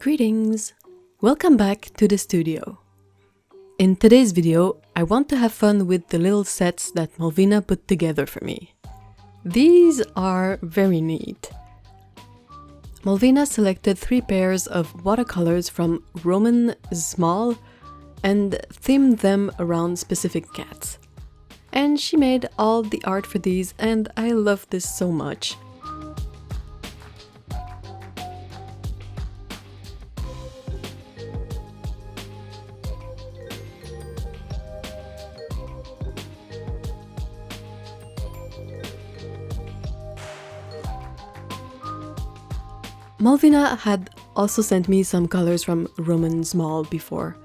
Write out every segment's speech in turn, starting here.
Greetings! Welcome back to the studio. In today's video, I want to have fun with the little sets that Malvina put together for me. These are very neat. Malvina selected 3 pairs of watercolors from Roman Szmal and themed them around specific cats. And she made all the art for these, and I love this so much. Malvina had also sent me some colors from Roman Szmal before.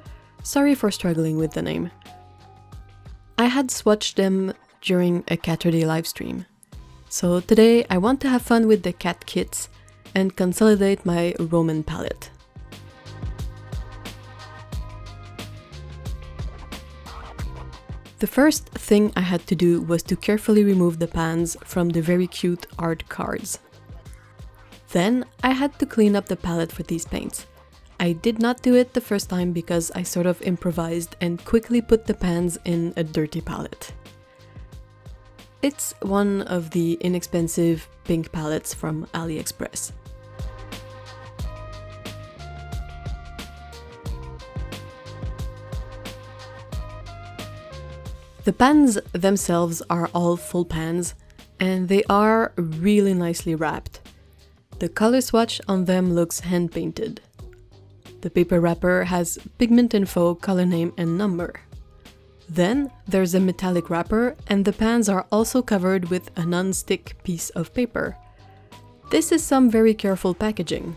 Sorry for struggling with the name. I had swatched them during a Catterday livestream. So today I want to have fun with the cat kits and consolidate my Roman palette. The first thing I had to do was to carefully remove the pans from the very cute art cards. Then I had to clean up the palette for these paints. I did not do it the first time because I sort of improvised and quickly put the pans in a dirty palette. It's one of the inexpensive pink palettes from AliExpress. The pans themselves are all full pans, and they are really nicely wrapped. The color swatch on them looks hand-painted. The paper wrapper has pigment info, color name and number. Then there's a metallic wrapper, and the pans are also covered with a non-stick piece of paper. This is some very careful packaging.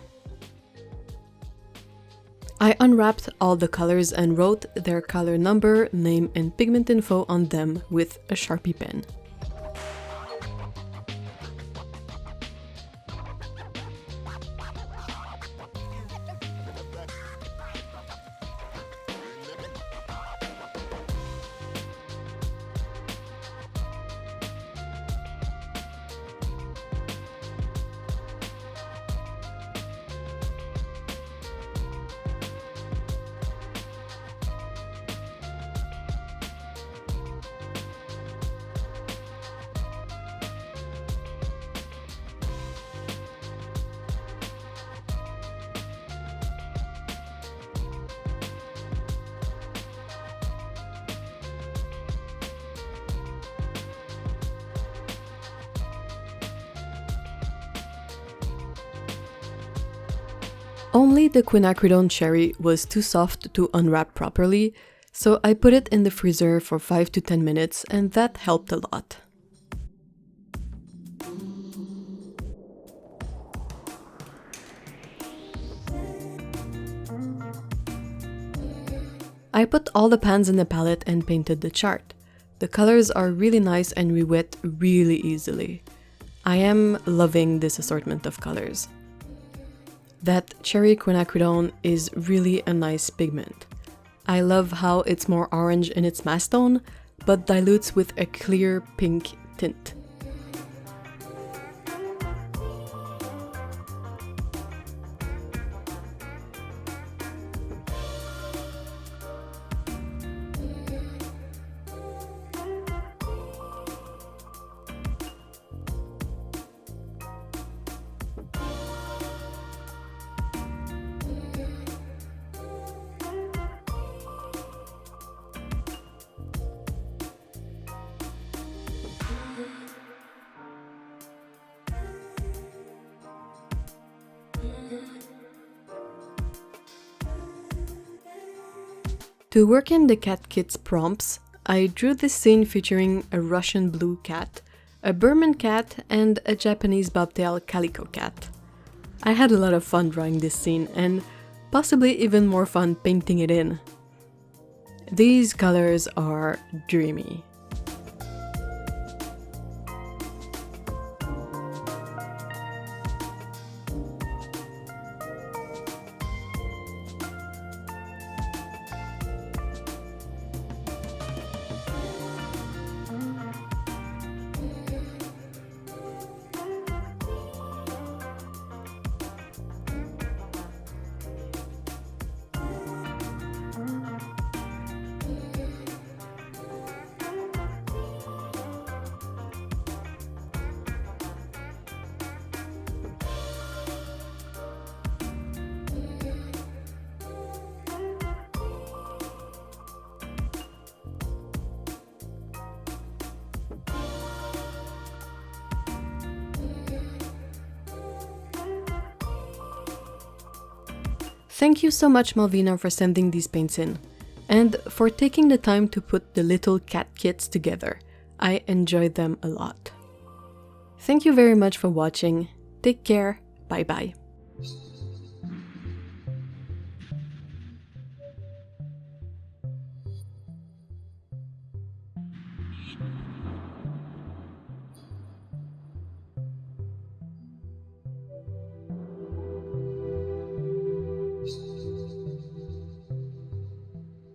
I unwrapped all the colors and wrote their color number, name and pigment info on them with a Sharpie pen. Only the quinacridone cherry was too soft to unwrap properly, so I put it in the freezer for 5 to 10 minutes, and that helped a lot. I put all the pans in the palette and painted the chart. The colors are really nice and re-wet really easily. I am loving this assortment of colors. That cherry quinacridone is really a nice pigment. I love how it's more orange in its mass tone, but dilutes with a clear pink tint. To work in the cat kit's prompts, I drew this scene featuring a Russian blue cat, a Burman cat, and a Japanese bobtail calico cat. I had a lot of fun drawing this scene, and possibly even more fun painting it in. These colors are dreamy. Thank you so much, Malvina, for sending these paints in, and for taking the time to put the little cat kits together. I enjoyed them a lot. Thank you very much for watching. Take care. Bye bye.